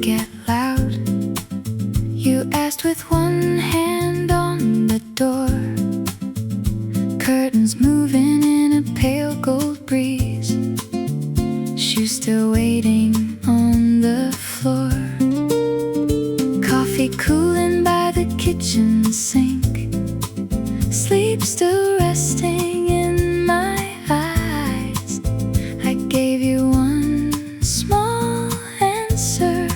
get loud. You asked with one hand on the door. Curtains moving in a pale gold breeze. Shoes still waiting on the floor. Coffee cooling by the kitchen sink. Sleep still resting in my eyes. I gave you one small answer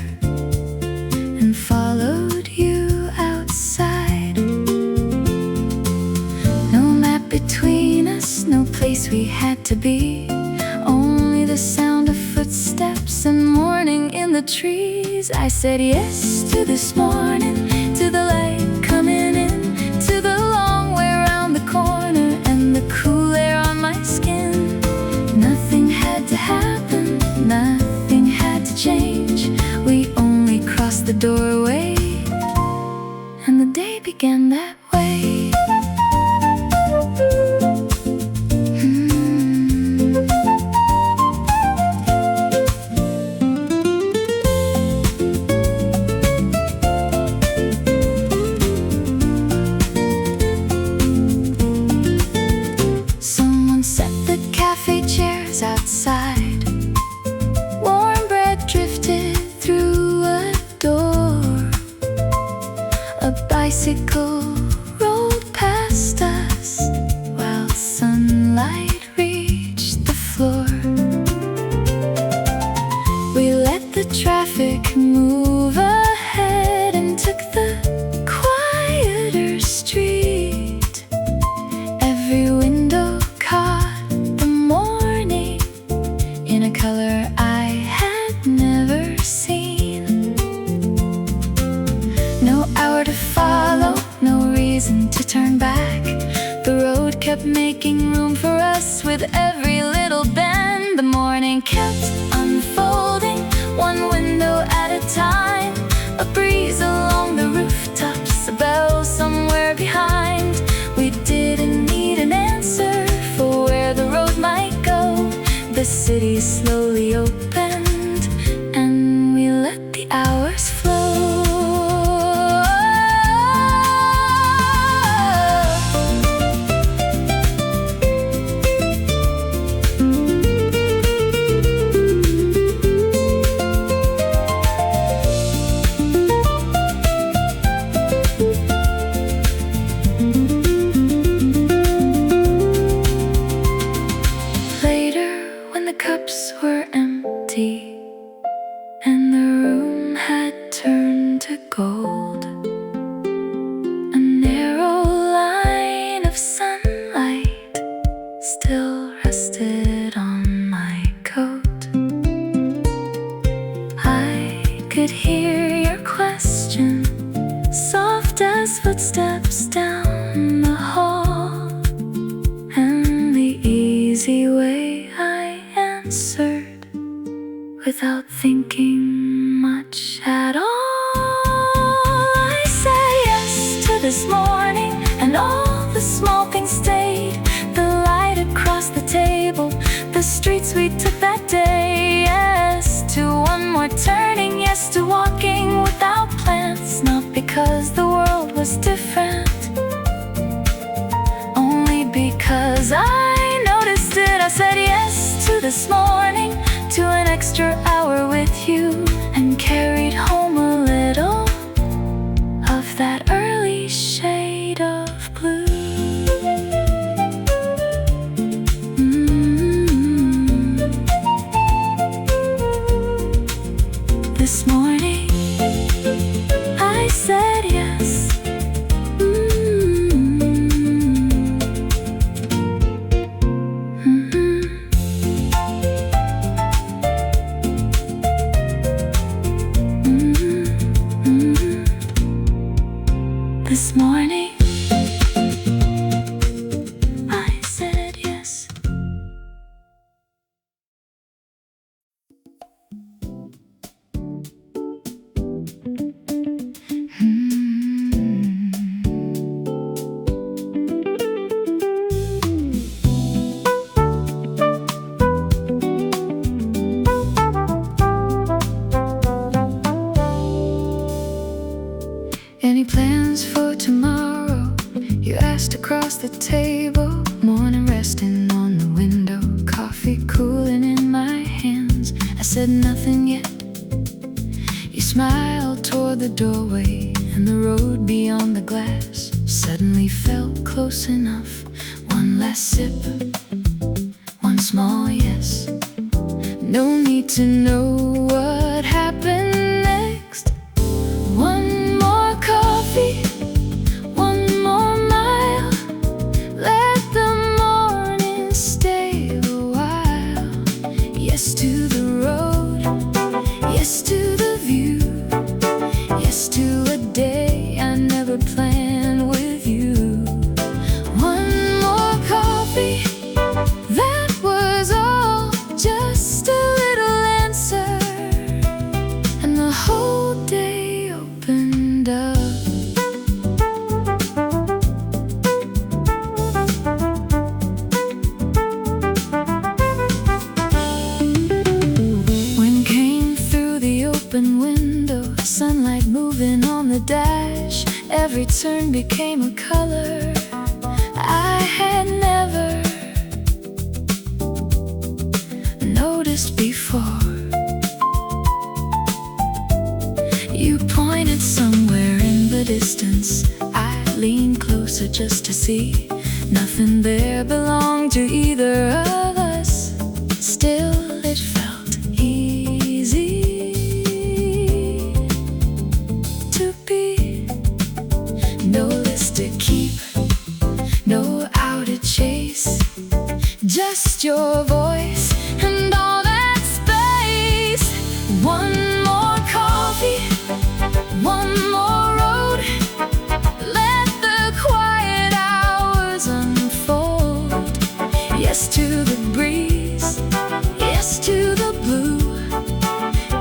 and followed you outside. No map between us, no place we had to be. Only the sound of footsteps and morning in the trees. I said yes to this morning, to the light coming in, to the long way around the corner and the cool air on my skin. Nothing had to happen, nothing had to change. We only crossed the doorway, and the day began that way. Outside, warm bread drifted through a door. A bicycle rolled past us while sunlight reached the floor. We let the traffic move ahead and took the quieter street. Every window caught in a color I had never seen. No hour to follow, no reason to turn back. The road kept making room for us with every little bend. The morning kept unfolding, one window at a time. A breeze along the rooftops, a bell somewhere behind. We didn't need an answer for where the road might go. The city slowly opened, and we let the hours flow. Cups were empty, and the room had turned to gold. A narrow line of sunlight still rested on my coat. I could hear your question, soft as footsteps down the hall, and the easy way I answered without thinking much at all. I said yes to this morning, and all the small things stayed. The light across the table, the streets we took that day. Yes to one more turning, yes to walking without plans. Not because the world was different, only because I noticed it. I said yes to this morning, to an extra hour with you, and carried home a little of that early shade of blue. This morning I said yes. the doorway, and the road beyond the glass suddenly felt close enough. One last sip, one small yes. No need to know what happened next. One more coffee, one more mile. Let the morning stay a while. Yes to the road, yes to the view, yes to a day I never planned with you. One more coffee, that was all, just a little answer, and the whole day opened up. Wind came through the open window, sunlight moving on the dash. Every turn became a color I had never noticed before. You pointed somewhere in the distance. I leaned closer just to see. Nothing there belonged to either of us. Still, it felt easy to be. No list to keep, no hour to chase, just your voice and all that space. One more coffee, one more road. Let the quiet hours unfold. Yes to the breeze, yes to the blue,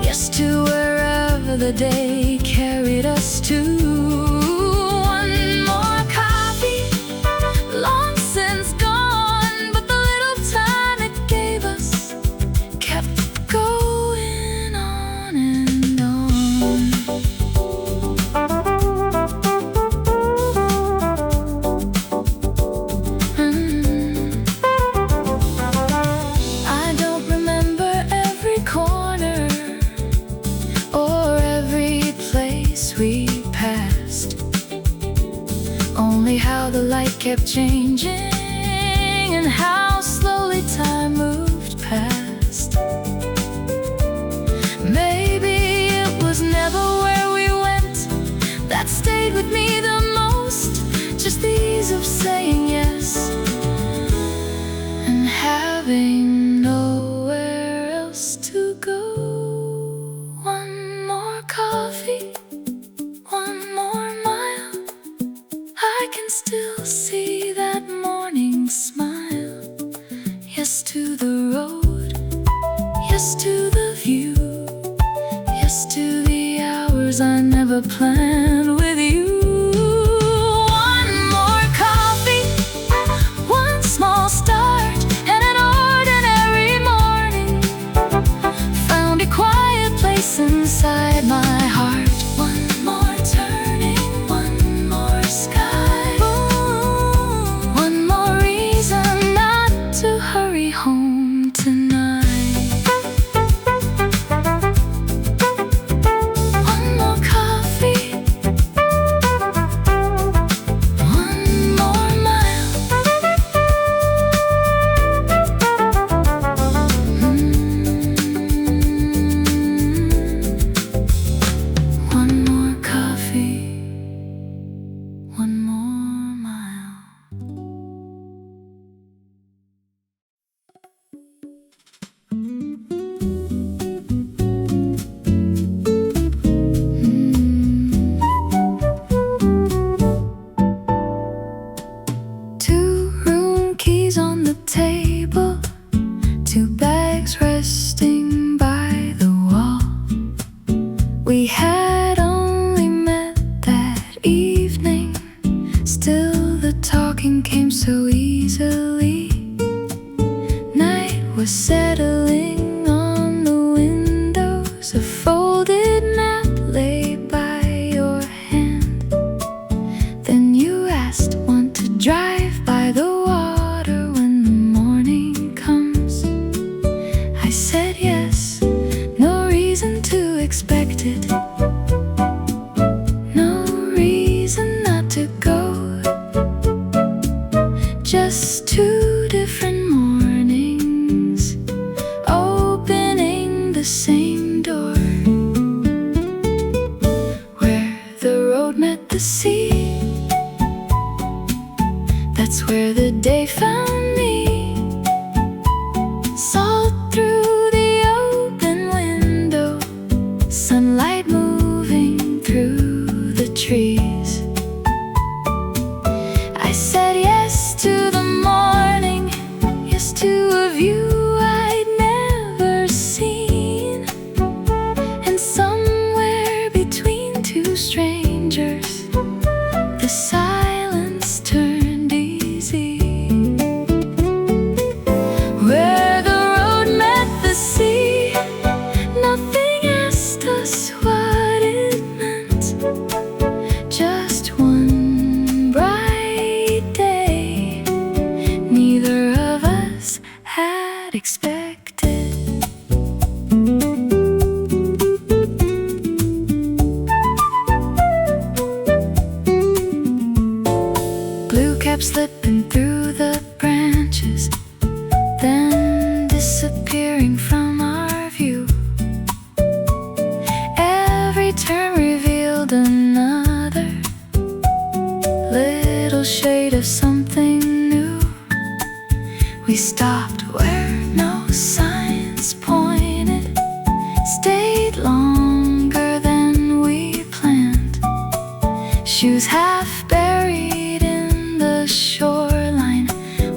yes to wherever the day carried us to. One more coffee, long since gone, but the little time it gave us kept going on and on. I don't remember every corner or every place we passed, only how the light kept changing and how slowly time moved past. Maybe it was never where we went that stayed with me the most, just the ease of saying yes and having nowhere else to go. One more coffee, one more mile. I can still see that morning smile. Yes to the road, yes to the view, yes to the hours I never planned with you. One more coffee, one small start, and an ordinary morning found a quiet place inside my heart. One more turning, one more sky, one more reason not to hurry home tonight. One more coffee, one more mile. One more coffee, one more mile. Two room keys on the table, two bags resting by the wall. We had only met that evening, still the talking came so easily. Night was settling on the windows, a folded map lay by your hand. Then you asked, want to drive by the water when the morning comes? I said yes, no reason to expect it. to a view I'd never seen. And somewhere between two strangers, the silence turned easy. Where the road met the sea, nothing asked us what it meant. Just one bright day, neither of us had expected. Blue kept slipping through the branches, then disappearing from our view. Every turn revealed another little shade of something new. We stopped where no signs pointed, stayed longer than we planned. Shoes half buried in the shoreline,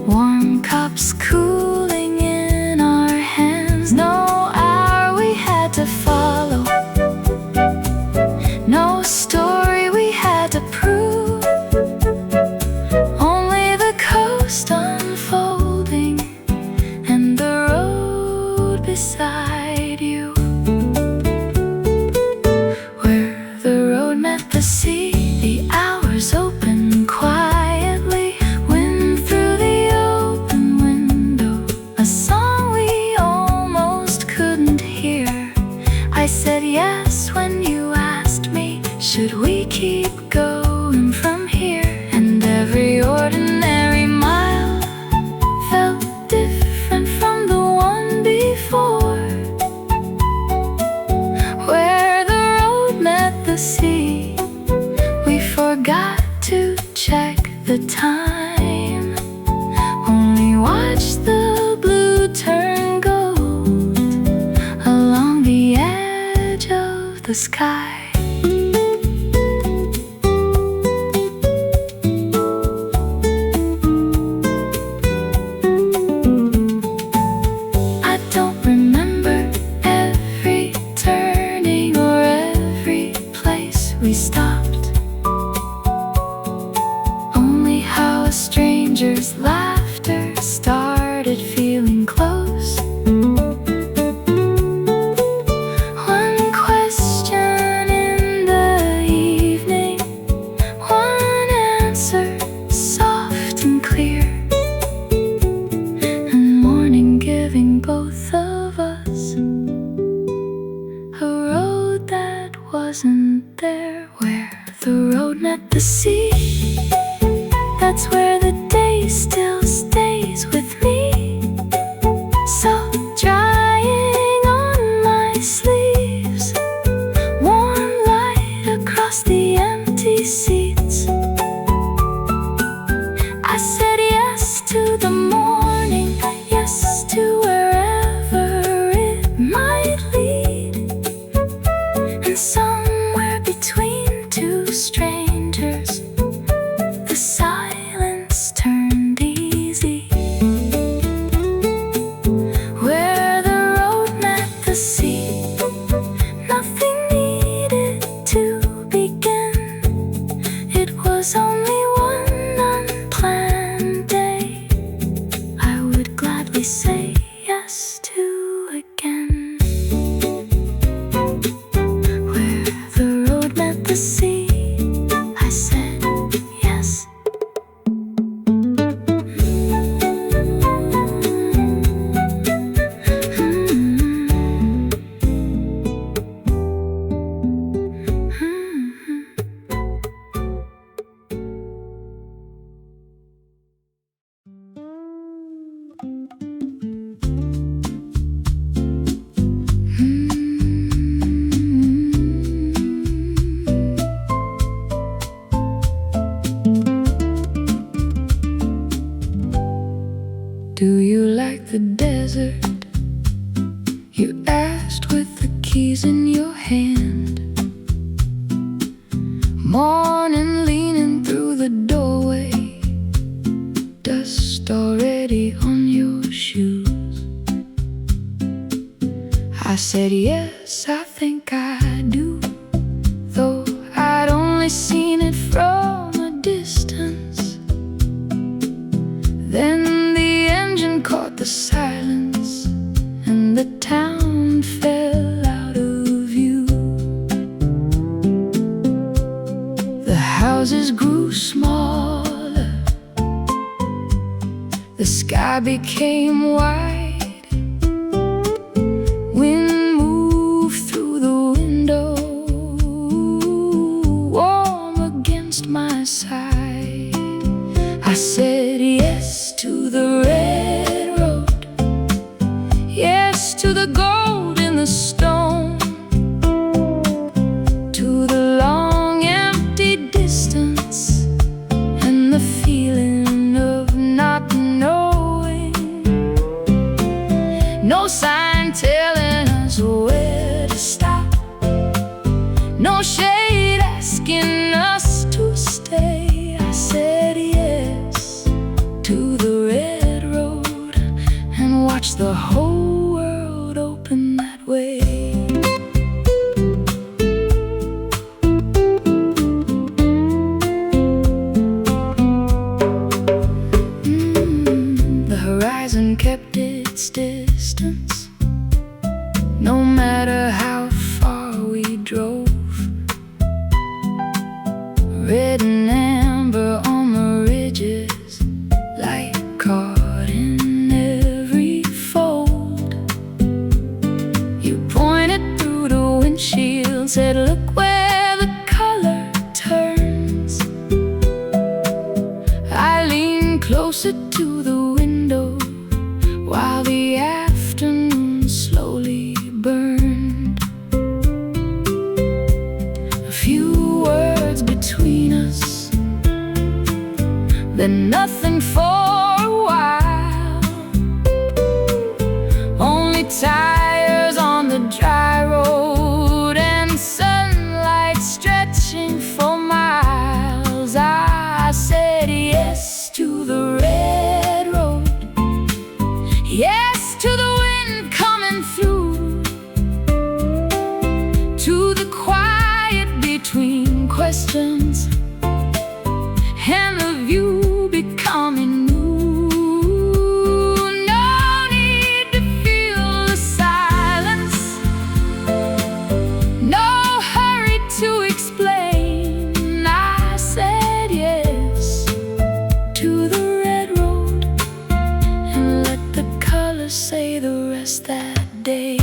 warm cups cooling in our hands. No hour we had to follow, no story we had to prove, only the coast unfolding and the road beside you. Where the road met the sea, the hours opened quietly. Wind through the open window, a song we almost couldn't hear. I said yes when you asked me, should we keep going from here? And every ordinary mile felt different from the one before. Where the road met the sea, we forgot to check the time, only watched the blue turn gold along the edge of the sky. I don't remember every turning or every place we stopped, only how a stranger's laughter started feeling close. One question in the evening, one answer soft and clear, and morning giving both of us a road that wasn't there. Where the road met the sea, that's where the day still stays with me. Salt drying on my sleeves, warm light across the empty seats. I said yes to the morning, yes to wherever it might lead. And somewhere between two strangers, the silence turned easy. Where the road met the sea, nothing needed to begin. It was only one unplanned day I would gladly say yes to again. Where the road met the sea, I said yes. Do you like the desert? You asked with the keys in your hand. Morning leaning through the doorway, dust already on your shoes. I said yes, I think I do, though I'd only seen it from a distance. Then the engine caught the silence, and the town fell out of view. The houses grew smaller, the sky became wide. Wind moved through the window, warm against my side. I said yes to the red road, yes to the gold in the stone, to the long empty distance and the feeling of not knowing. No sign telling us where to stop, no shade asking us to stay. I said yes to the red road and watched the whole world open that way. The horizon kept its distance, no matter how far we drove. Red and amber on the ridges, light caught in every fold. You pointed through the windshield, said look where the color turns. I leaned closer to the window while the afternoon slowly burned. A few words between us, then nothing for a while. Only tires on the dry road and sunlight stretching for miles. I said yes to the red road, yes to the wind coming through, to the quiet between questions and the view becoming new. No need to feel the silence, no hurry to explain. I said yes to the red road and let the colors say the rest that day.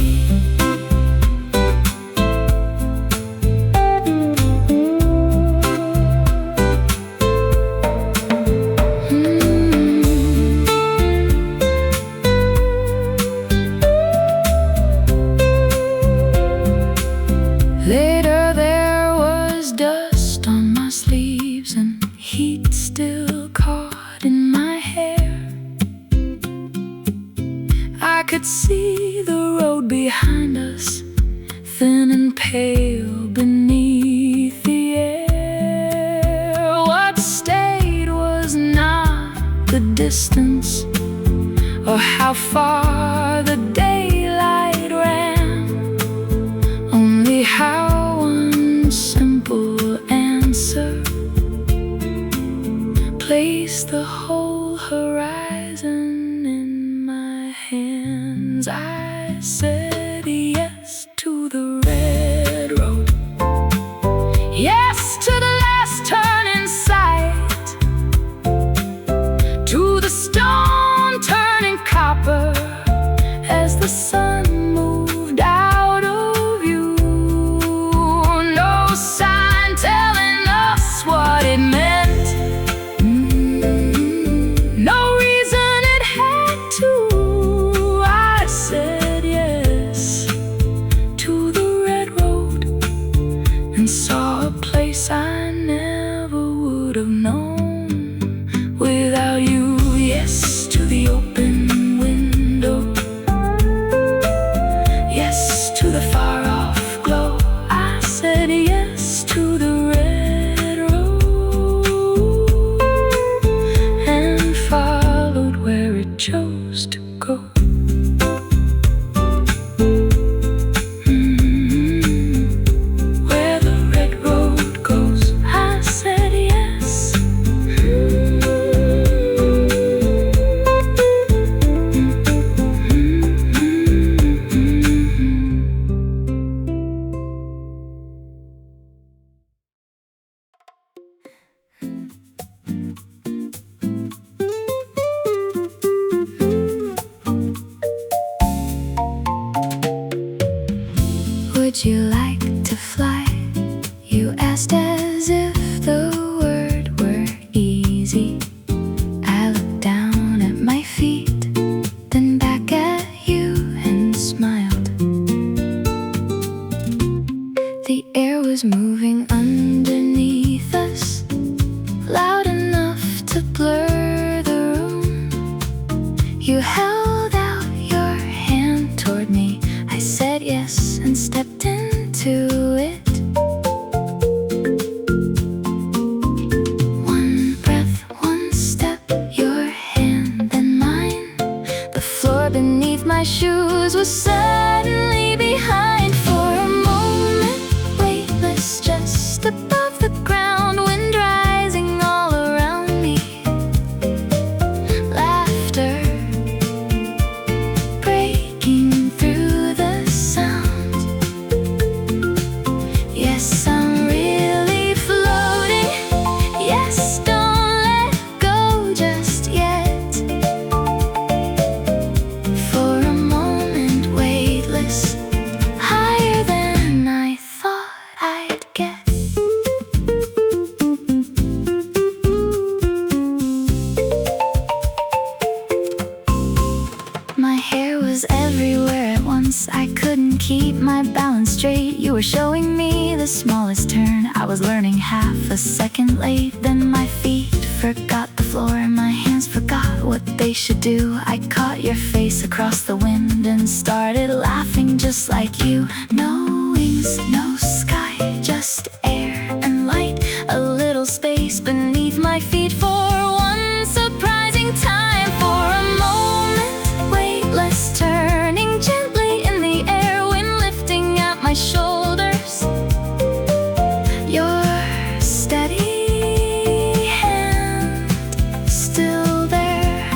Later there was dust on my sleeves and heat still caught in my hair. I could see the road behind us, thin and pale beneath the air. What stayed was not the distance or how far the daylight ran, only how one simple answer placed the whole horizon in my hands. I said yes to the red road, yes to the last turn in sight, to the stone turning copper as the sun moved out of view. No sign telling us what it meant, no reason it had to. I said yes to the red road and saw a place I never would have known without you. Yes to the open window, knows to go. Where the red road goes, I said yes. Would you like to fly? You asked as if the word were easy. I looked down at my feet, then back at you and smiled. The air was moving underneath us, loud enough to blur the room. You held out your hand toward me. I said yes and stepped into it. One breath, one step, your hand then mine. The floor beneath my shoes was suddenly behind. For a moment, weightless, just above the ground, wind rising all around me. Laughter breaking through the sound. Yes, I'm really floating. Yes, don't let go just yet. For a moment, weightless, higher than I thought I'd get. My hair was everywhere at once. I couldn't keep my balance straight. You were showing me the smallest turn. I was learning half a second late. Then my feet forgot the floor and my hands forgot what they should do. I caught your face across the wind and started laughing just like you. No wings, no sky, just air and light. A little space beneath my feet for one surprising time. For a moment, weightless, turning gently in the air, wind lifting at my shoulders. Your steady hand still there.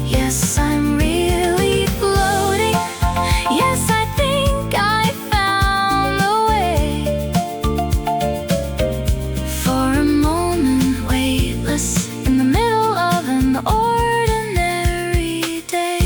Yes, I'm really floating. Yes, I think I found the way. For a moment, weightless, in the middle of an ordinary day.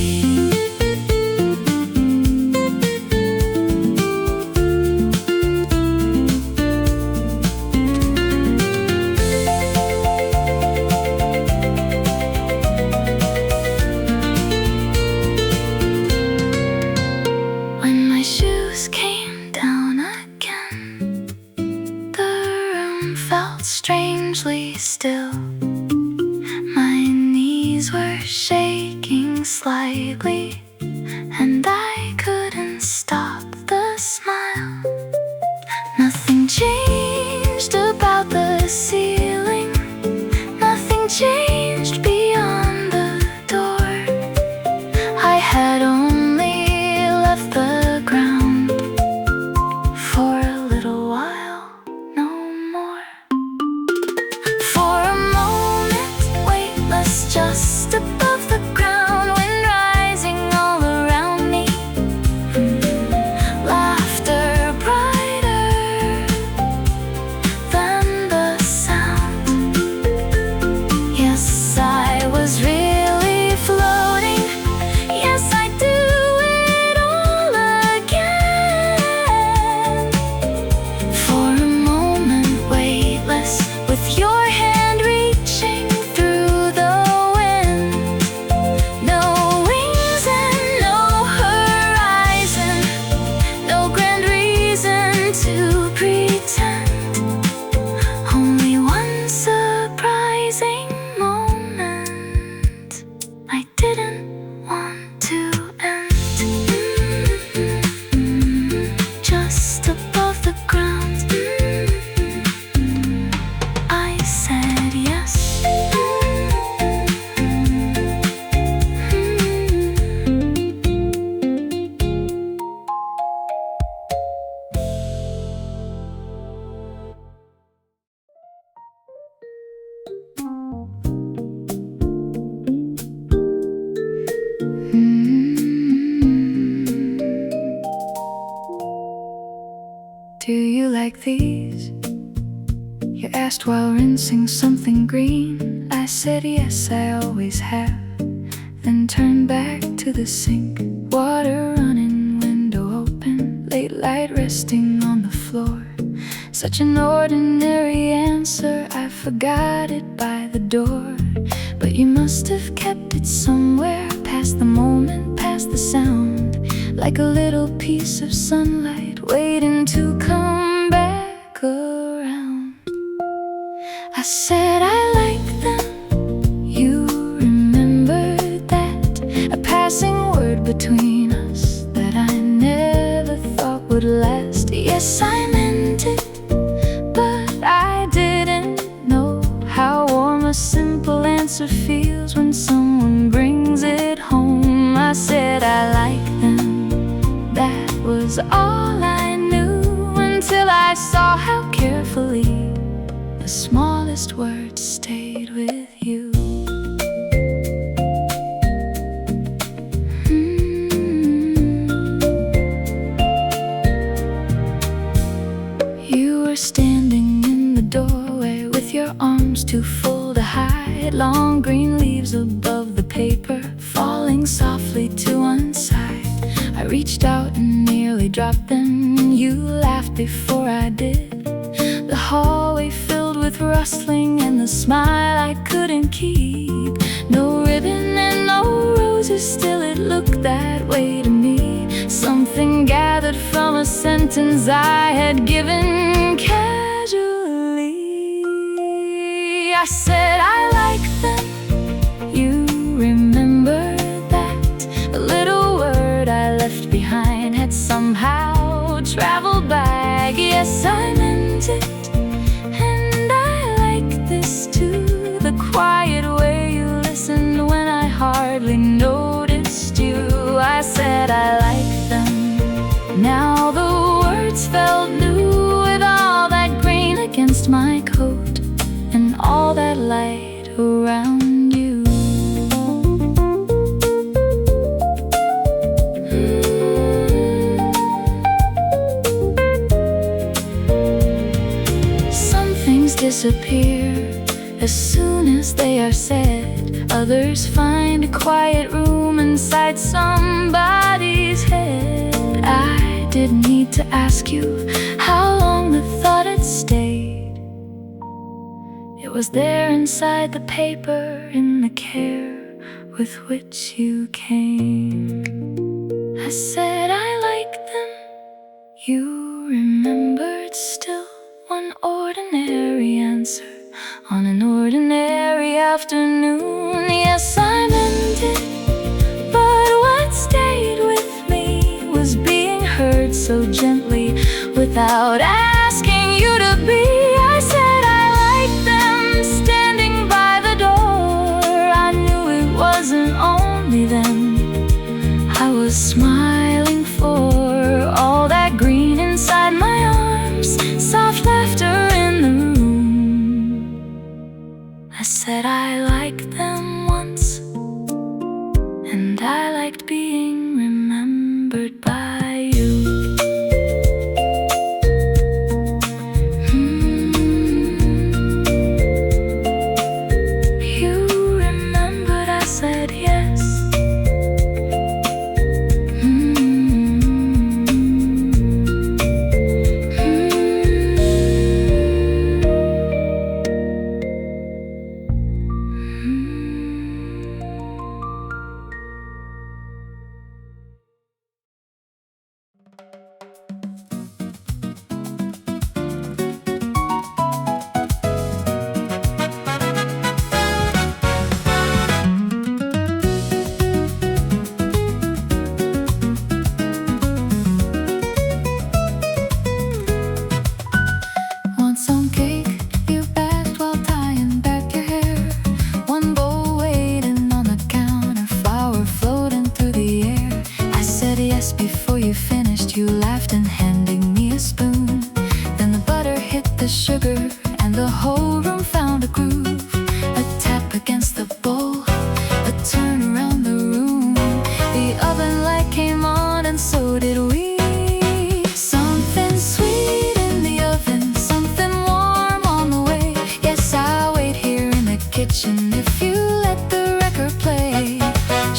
When my shoes came down again, the room felt strangely still. My knees were shaking slightly, and I couldn't stop the smile. Nothing changed about the ceiling. Nothing changed beyond the door. I had only left the ground for a little while, no more. For a moment, weightless, just above the ground, wind rising all around me. Laughter brighter than the sound. Yes, I was really floating. Yes, I do it all again. For a moment, weightless, with your hand reaching through the wind. No wings and no horizon, no grand reason to pretend. Only one surprising moment I didn't want to end. Just above the ground, I said yes. these? You asked while rinsing something green. I said yes, I always have. Then turned back to the sink. Water running, window open, late light resting on the floor. Such an ordinary answer, I forgot it by the door. But you must have kept it somewhere, past the moment, past the sound, like a little piece of sunlight waiting to come back around. I said I like them, you remembered that, a passing word between us that I never thought would last. Yes, I meant it, but I didn't know how warm a simple answer feels when someone brings it home. I said I like them, that was all I knew, until I saw how carefully the smallest words stayed with you. You were standing in the doorway with your arms too full to hide, long green leaves above the paper falling softly to one side. I reached out and nearly dropped them. You laughed before I did. The hallway filled with rustling and the smile I couldn't keep. No ribbon and no roses, still it looked that way to me. Something gathered from a sentence I had given casually. I said I like them, you remember that. A little word I left behind had somehow traveled back. Yes, I meant it, and I like this too. The quiet way you listened when I hardly noticed you. I said I like them, now the words felt new, with all that grain against my coat and all that light around you. Some things disappear as soon as they are said. Others find a quiet room inside somebody's head. I didn't need to ask you how long the thought had stayed. It was there inside the paper, in the care with which you came. I said I like them, you remembered still. One ordinary answer on an ordinary afternoon. Yes, I meant it, but what stayed with me was being heard so gently without asking you to be. I said I liked them standing by the door. I knew it wasn't only them I was smiling for. All that green inside my arms, soft laughter in the room. I said I liked them once, and I liked being remembered by you. You remembered, I said yes.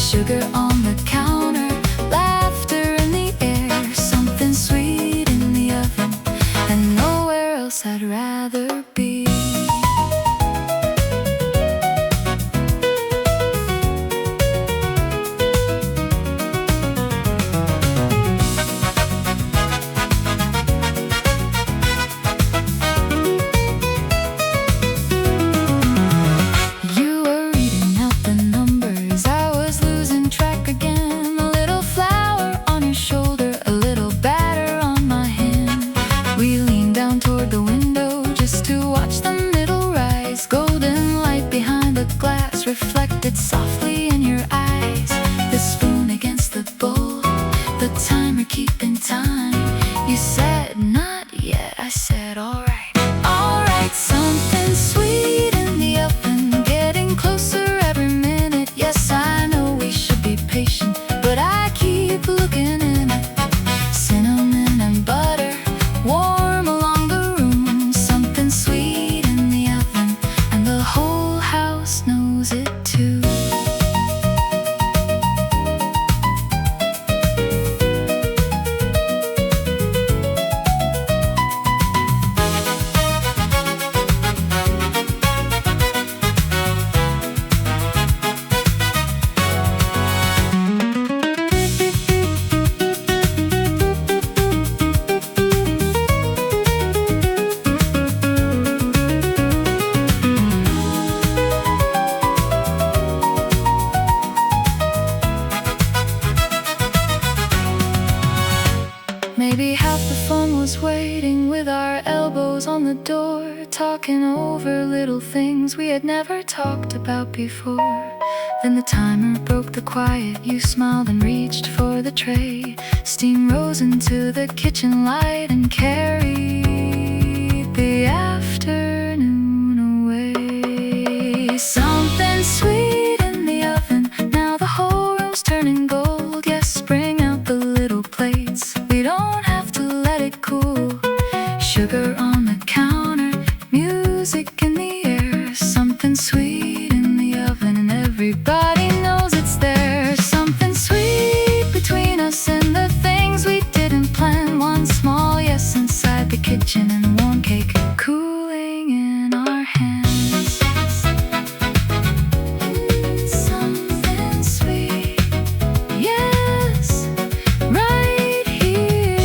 Sugar on the counter, laughter in the air, something sweet in the oven, and nowhere else I'd rather be. Reflected softly in your eyes, the spoon against the bowl, the timer keeping time. You said not yet, I said alright. Alright, something sweet in the oven, getting closer every minute. Yes, I know we should be patient, but I keep looking in it. Cinnamon and butter, warm along the room, something sweet in the oven, and the whole house knows it too. Maybe half the fun was waiting with our elbows on the door, talking over little things we had never talked about before. Then the timer broke the quiet, you smiled and reached for the tray. Steam rose into the kitchen light and carried the afternoon away. Something sweet in the oven, now the whole room's turning gold. Yes, bring out the little plates, we don't have to let it cool. Sugar on the counter, music in the air, something sweet in the oven, and everybody knows it's there. Something sweet between us and the things we didn't plan. One small yes inside the kitchen and a warm cake cooling in our hands. Something sweet, yes, right here.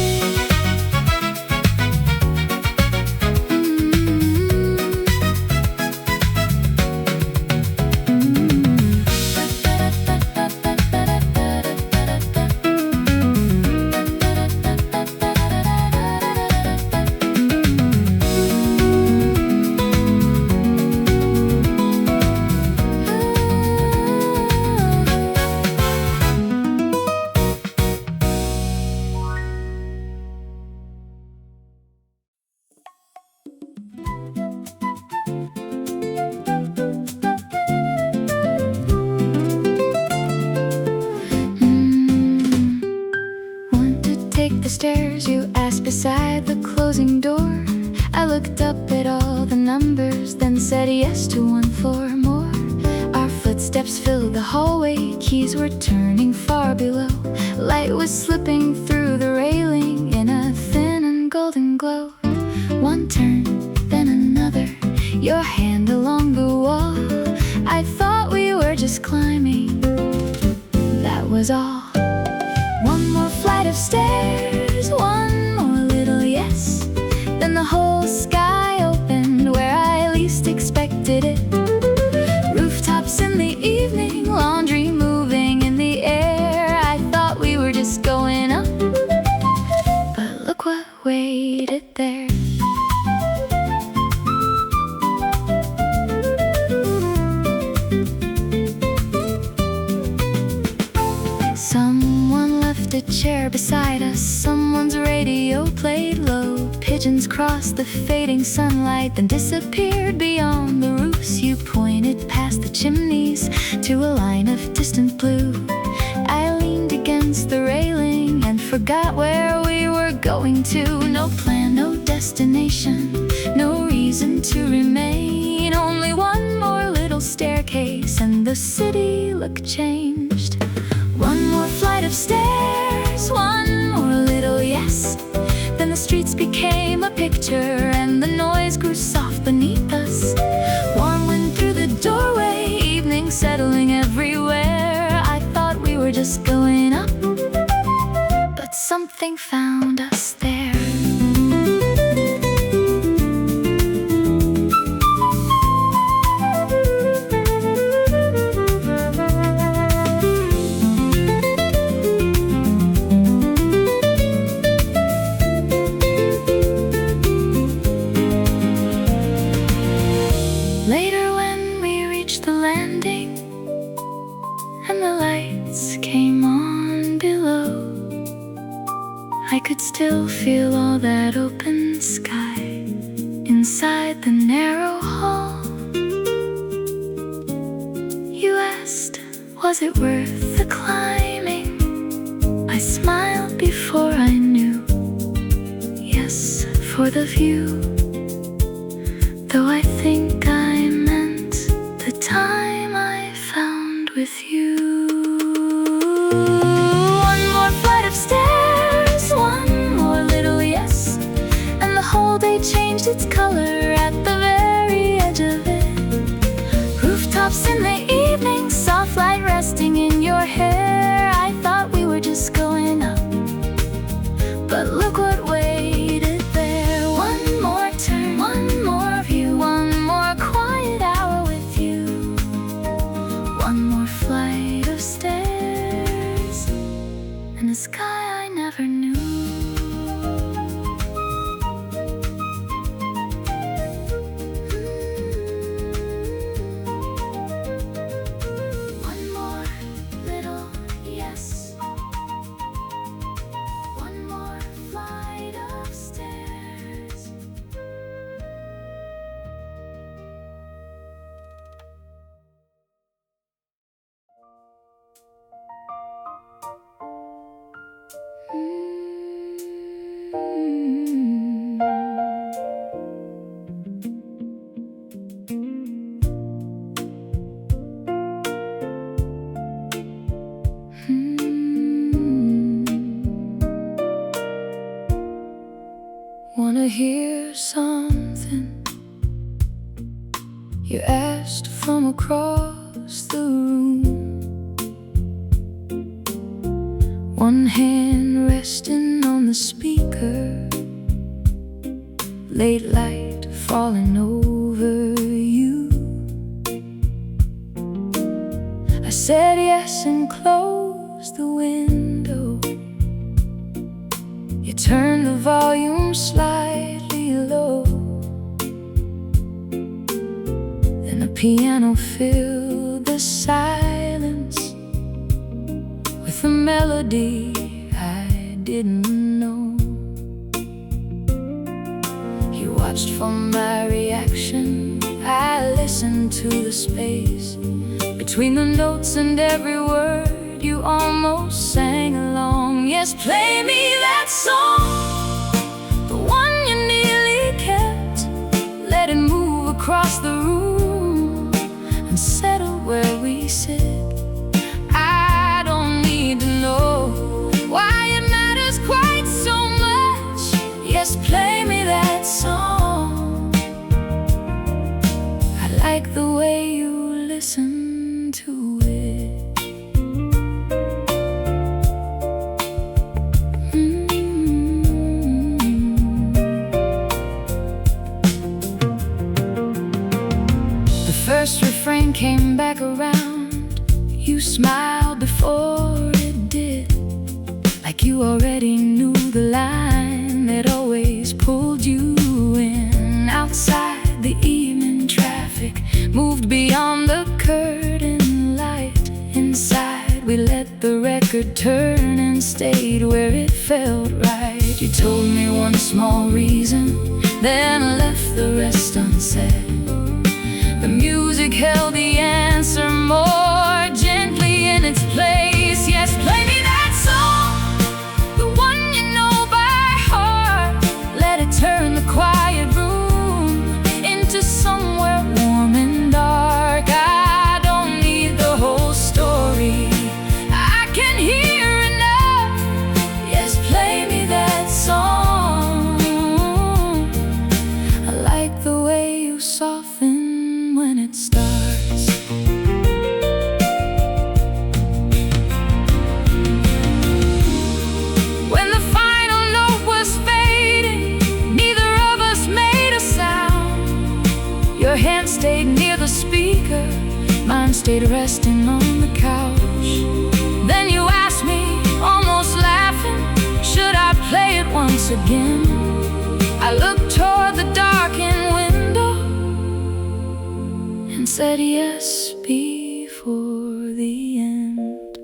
Want to take the stairs, you asked beside the closing door. I looked up at all the numbers, then said yes to one floor more. Our footsteps filled the hallway, keys were turning far below. Light was slipping through the railing in a thin and golden glow. One turn, then another, your hand along the wall. I thought we were just climbing, that was all. One more flight of stairs, one more little yes, then the whole sky opened where I least expected it. Rooftops in the evening, laundry moving in the air. I thought we were just going up, but look what waited there. Someone left a chair beside us, someone's radio played low. Pigeons crossed the fading sunlight, then disappeared beyond the roofs. You pointed past the chimneys to a line of distant blue. I leaned against the railing and forgot where we were going to. No plan, no destination, no reason to remain. Only one more little staircase and the city looked changed. of stairs, one more little yes. Then the streets became a picture, and the noise grew soft beneath us. Warm wind through the doorway, evening settling everywhere. I thought we were just going up, but something found us there. Later when we reached the landing and the lights came on below, I could still feel all that open sky inside the narrow hall. You asked, was it worth the climbing? I smiled before I knew. Yes, for the view. Though I think I meant the time I found with you. One more flight of stairs, one more little yes, and the whole day changed its color at the very edge of it. Rooftops in the evening, soft light resting in your hair. I thought we were just going up, but look what waited there. One more turn, one more view, one more quiet hour with you. One more flight of stairs, and a sky I never knew. One more little yes, one more flight of stairs. Wanna hear something? You asked from across the room. One hand resting on the speaker, late light falling over you. I said yes and closed the window. You turned the volume slightly low, then the piano filled the silence with a melody I didn't know. You watched for my reaction. I listened to the space between the notes, and every word you almost sang along. Yes, play me that song, the one you nearly kept. Let it move across the room and settle where we sit. I don't need to know why it matters quite so much. Yes, play me that song. I like the way you listen to it. The first refrain came back around. You smiled before it did, like you already knew the line that always pulled you in. Outside, the evening traffic moved beyond the curtain light. Inside, we let the record turn and stayed where it felt right. You told me one small reason, then left the rest unsaid. The music held the answer more gently in its place. Yes, play me that song, the one you know by heart. Let it turn the quiet room into somewhere warm and dark. I don't need the whole story, I can hear enough. stayed resting on the couch. Then you asked me, almost laughing, should I play it once again? I looked toward the darkened window and said yes before the end.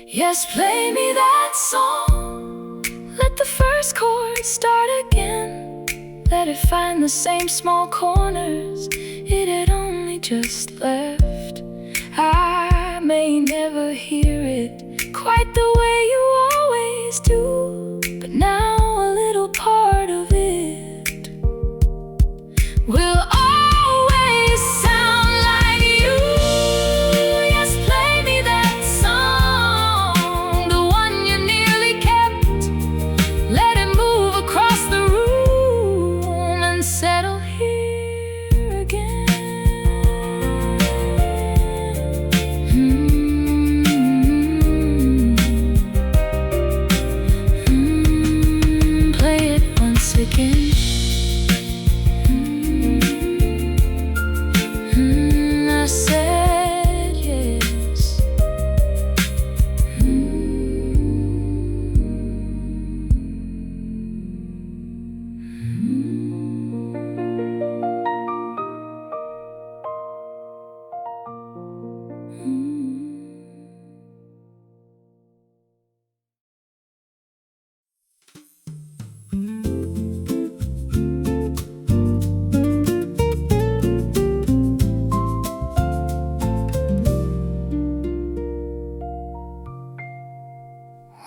Yes, play me that song. Let the first chord start again. Let it find the same small corners it had only just left. I may never hear it quite the way you always do, but now a little part of it will always sound like you. Yes, play me that song, the one you nearly kept. Let it move across the room and settle here again. Play it once again. I said yes.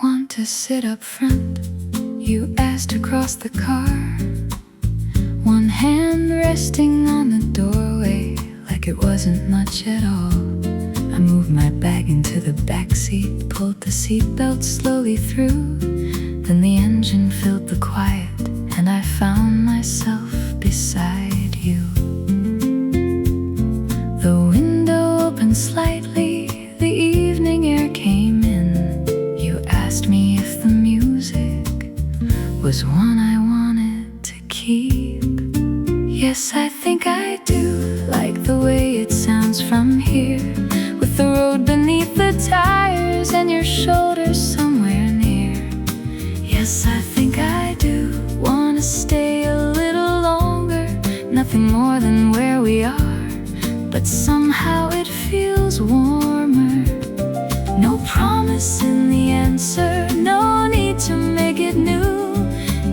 Want to sit up front? You asked across the car. One hand resting on the doorway like it wasn't much at all. I moved my bag into the back seat, pulled the seatbelt slowly through. Then the engine filled the quiet, and I found myself beside you. The window opened slightly, the evening air came in. You asked me if the music was one I wanted to keep. Yes, I think I do like the way it sounds from here, with the road beneath the tires and your shoulders somewhere near. Yes, I think I do wanna stay a little longer. Nothing more than where we are, but somehow it feels warmer. No promise in the answer, no need to make it new.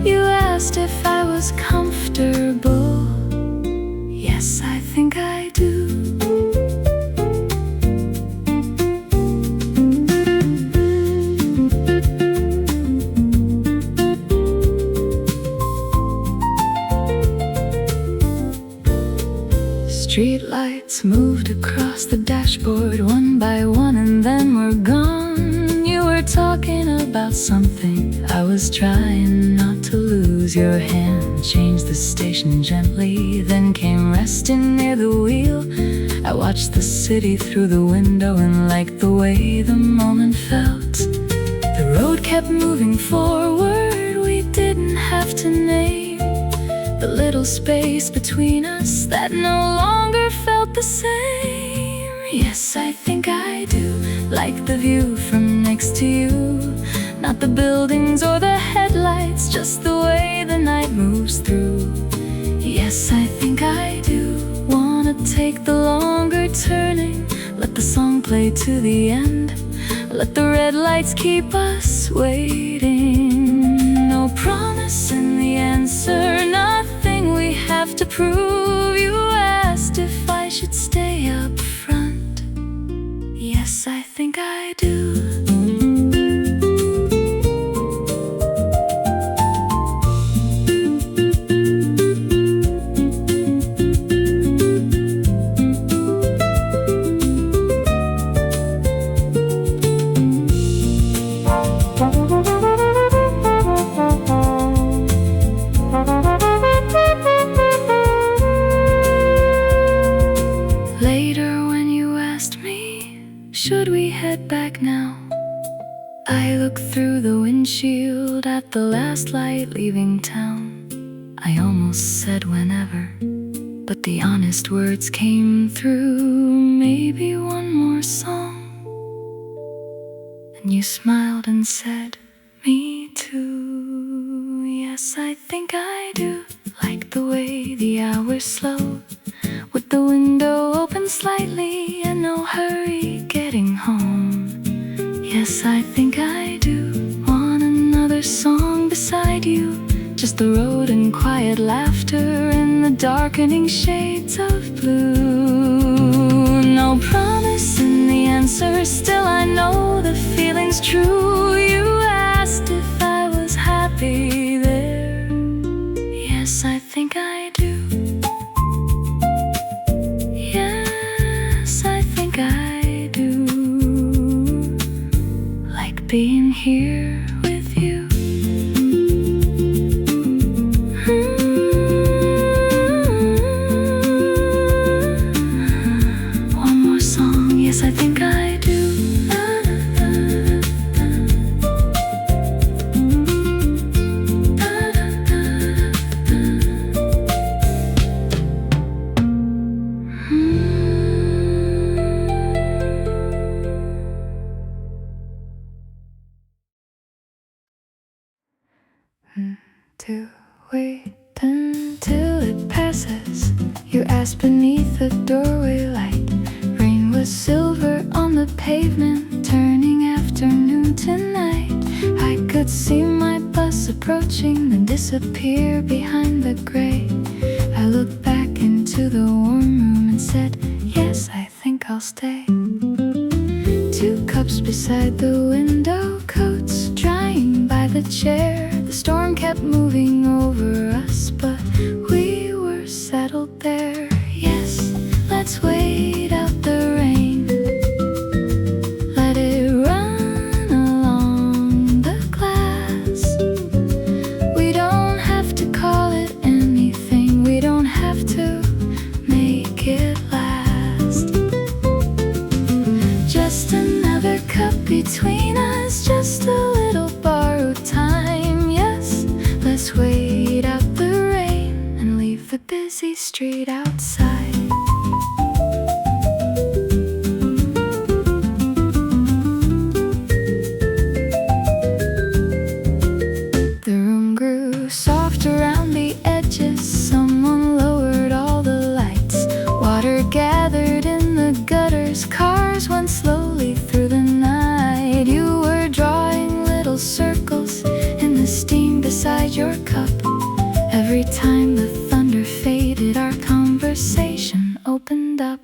You asked if I was comfortable. Yes, I think I do. Street lights moved across the dashboard one by one and then were gone. You were talking about something I was trying not to lose. Your hand changed the station gently, then came resting near the wheel. I watched the city through the window and liked the way the moment felt. The road kept moving forward, we didn't have to name the little space between us that no longer felt the same. Yes, I think I do like the view from next to you. Not the buildings or the headlights, just the way the night moves through. Yes, I think I do wanna take the longer turning. Let the song play to the end. Let the red lights keep us waiting. No promise in the answer, nothing we have to prove. You asked if I should stay up front. Yes, I think I do. Should we head back now? I looked through the windshield at the last light leaving town. I almost said whenever, but the honest words came through. Maybe one more song. And you smiled and said, me too. Yes, I think I do. Like the way the hours slow, with the window open slightly and no hurry getting home. Yes, I think I do. Want another song beside you, just the road and quiet laughter in the darkening shades of blue. No promise in the answer, still I know the feeling's true. You asked if I was happy there. Yes, I think I do. Yes, I think I do. Like being here with you. One more song, yes, I think I do. To wait until it passes. You asked beneath the doorway light. Rain was silver on the pavement, turning afternoon to night. I could see my bus approaching, then disappear behind the gray. I looked back into the warm room and said, yes, I think I'll stay. 2 cups beside the window, coats drying by the chair. The storm kept moving over us, but we were settled there. Yes, let's wait out the rain. Let it run along the glass. We don't have to call it anything. We don't have to make it last. Just another cup between us, just a little borrowed time. Yes, let's wait out the rain and leave the busy street outside. The room grew soft around the edges. Someone lowered all the lights. Water gathered in the gutters. Cars went slowly through the night. You were drawing little circles in the steam beside your cup. Every time the thunder faded, our conversation opened up.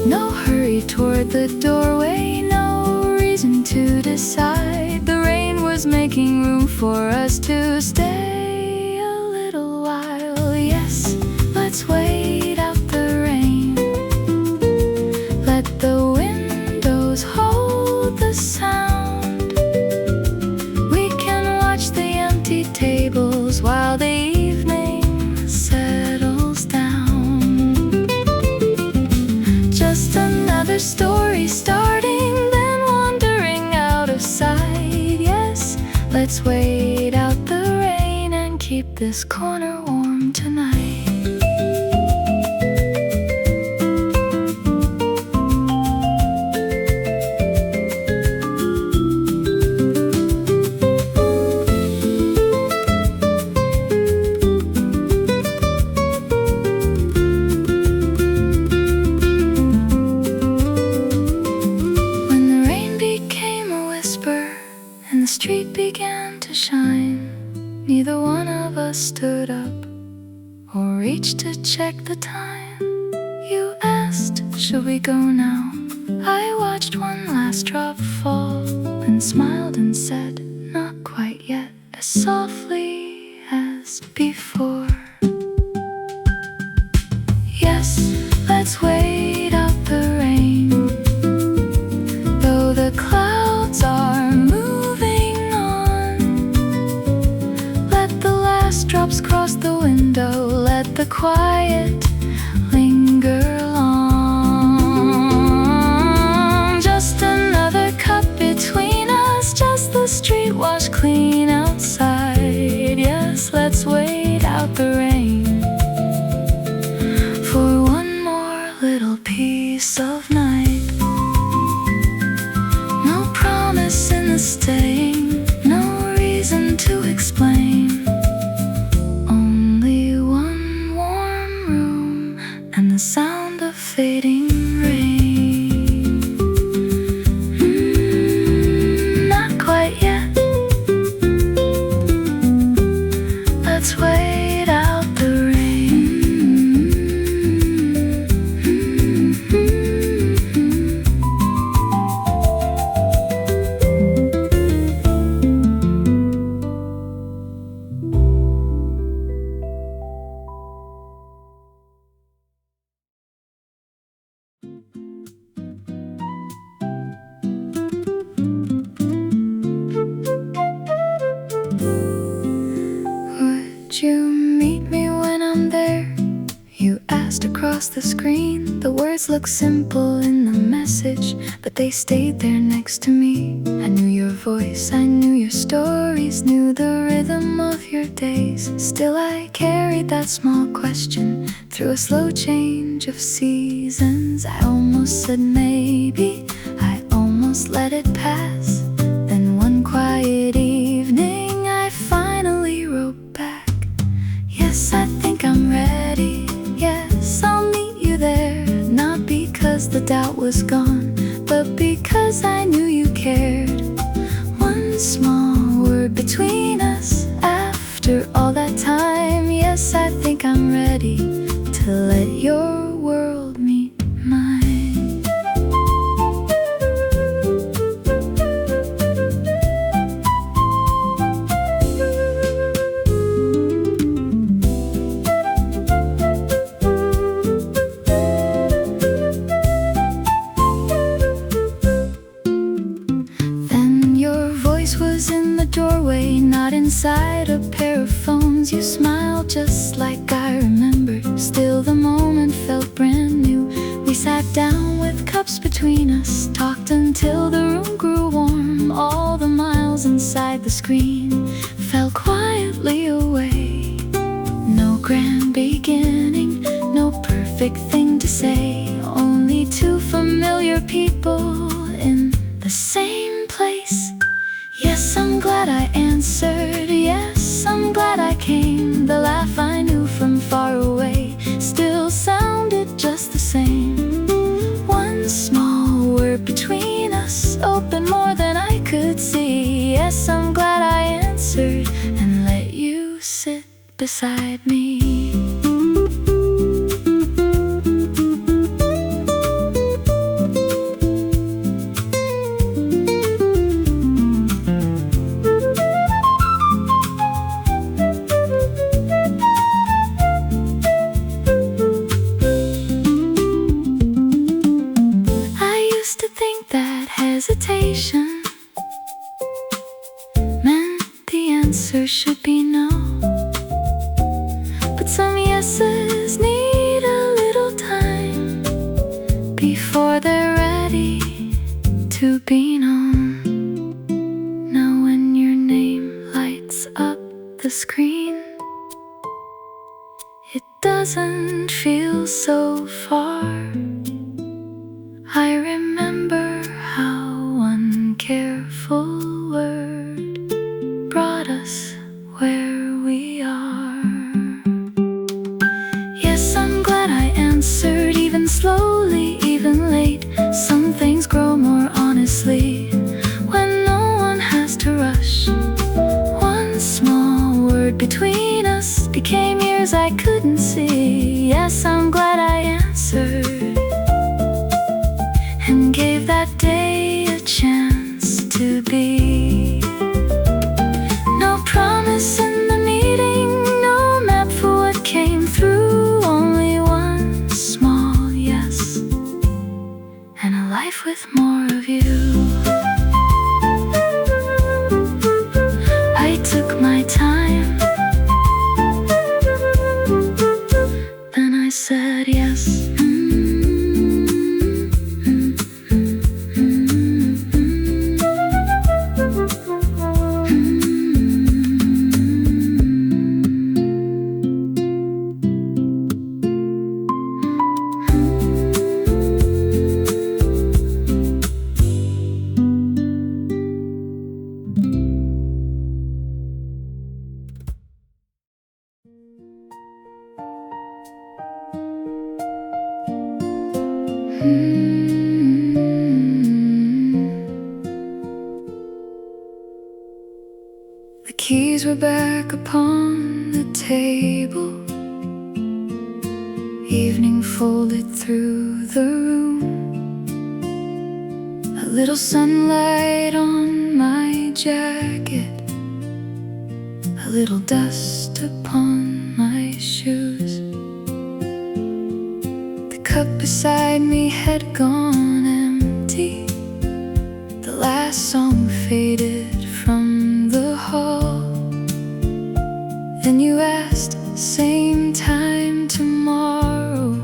No hurry toward the doorway, no reason to decide. The rain was making room for us to stay a little while. Yes, let's wait out the rain. Let the windows hold the sound. We can watch the empty tables while the evening settles down. Just another story starting, then wandering out of sight. Yes, let's wait out the rain and keep this corner warm tonight. And the street began to shine. Neither one of us stood up or reached to check the time. You asked, should we go now? I watched one last drop fall, then smiled and said, not quite yet, as softly as before. Yes, let's wait out the rain. Though the clouds are moving on, let the last drops cross the window. Let the quiet linger long. Just another cup between us, just the street washed clean outside. Yes, let's wait out the rain. staying, no reason to explain. Only one warm room and the sound of fading rain. Not quite yet. Let's wait out the rain. Would you meet me when I'm there? You asked across the screen. The words look simple in the message, but they stayed there next to me. I knew your voice, I knew your stories, knew the rhythm of your days. Still I carried that small question through a slow change of seasons. I almost said maybe, I almost let it pass. Then one quiet evening I finally wrote back. Yes, I think I'm ready. Yes, I'll meet you there. Not because the doubt was gone, but because I knew you cared. One small word between us. After all that time, yes, I think I'm ready to let your world meet mine. Doorway, not inside a pair of phones. You smiled just like I remembered. Still the moment felt brand new. We sat down with cups between us, talked until the room grew warm. All the miles inside the screen fell quietly away. No grand beginning, no perfect thing to say. Only two familiar people in the same place. Yes, I'm glad I answered. Yes, I'm glad I came. The laugh I knew from far away still sounded just the same. One small word between us opened more than I could see. Yes, I'm glad I answered and let you sit beside me. Hesitation meant the answer should be no, but some yeses need a little time before they're ready to be known. Now when your name lights up the screen, it doesn't feel so far. I remember how one careful word brought us where we are. Yes, I'm glad I answered, even slowly, even late. Some things grow more honestly when no one has to rush. One small word between us became years I couldn't see. Yes, I'm glad I answered and gave that day a chance to be. No promise in the meeting, no map for what came through. Only one small yes and a life with more of you. I took my time The keys were back upon the table. Evening folded through the room. A little sunlight on my jacket, a little dust upon my shoes. The cup beside me had gone empty. The last song faded from the hall. Then you asked, same time tomorrow,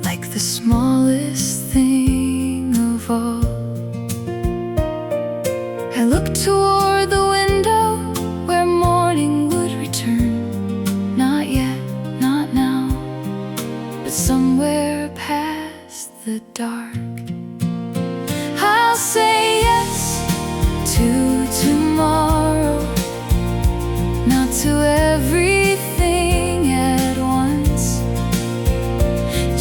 like the smallest thing of all. I looked toward the window where morning would return. Not yet, not now, but somewhere past the dark. I'll say yes to tomorrow, not to everything at once.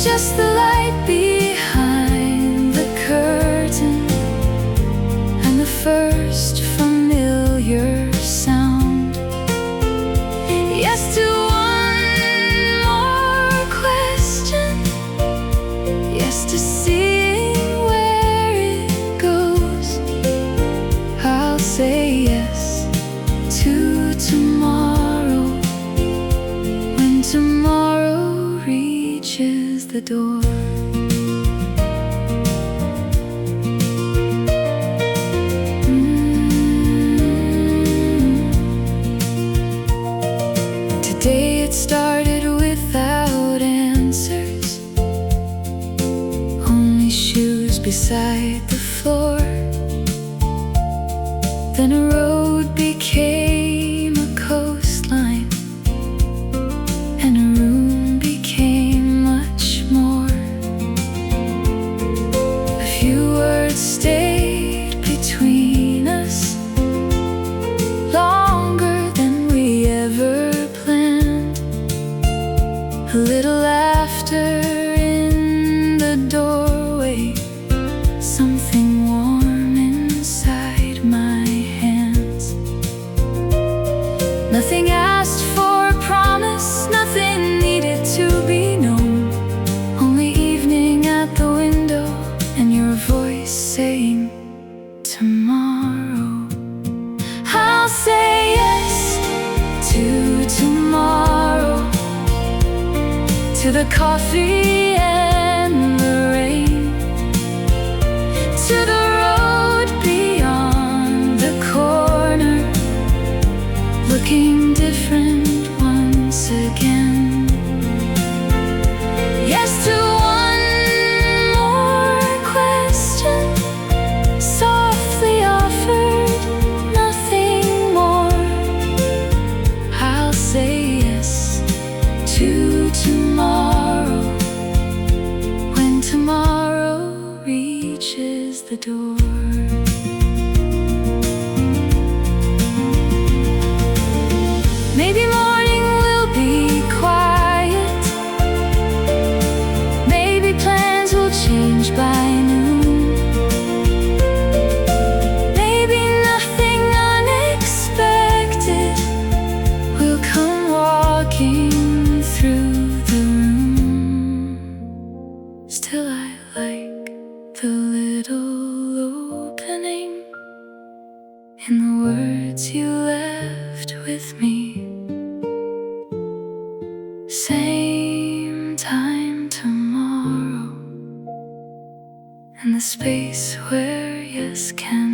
Just the light behind the curtain and the first familiar sound. Yes to one more question. Yes to seeing where it goes. I'll say yes to tomorrow, when tomorrow reaches the door. Today it started without answers, only shoes beside the floor. Then a road became a coastline, and a room became much more. A few words stayed between us, longer than we ever planned. A little laughter in the doorway, something warm inside my hands. Nothing asked for a promise, nothing needed to be known. Only evening at the window and your voice saying tomorrow. I'll say yes to tomorrow, to the coffee and the rain, to the road beyond the corner, looking different once again. Yes to one more question, softly offered, nothing more. I'll say yes to tomorrow, when tomorrow reaches the door. Maybe morning will be quiet, maybe plans will change by noon, maybe nothing unexpected will come walking through the room. Still I like the little opening in the words you left with me. Same time tomorrow, and the space where yes can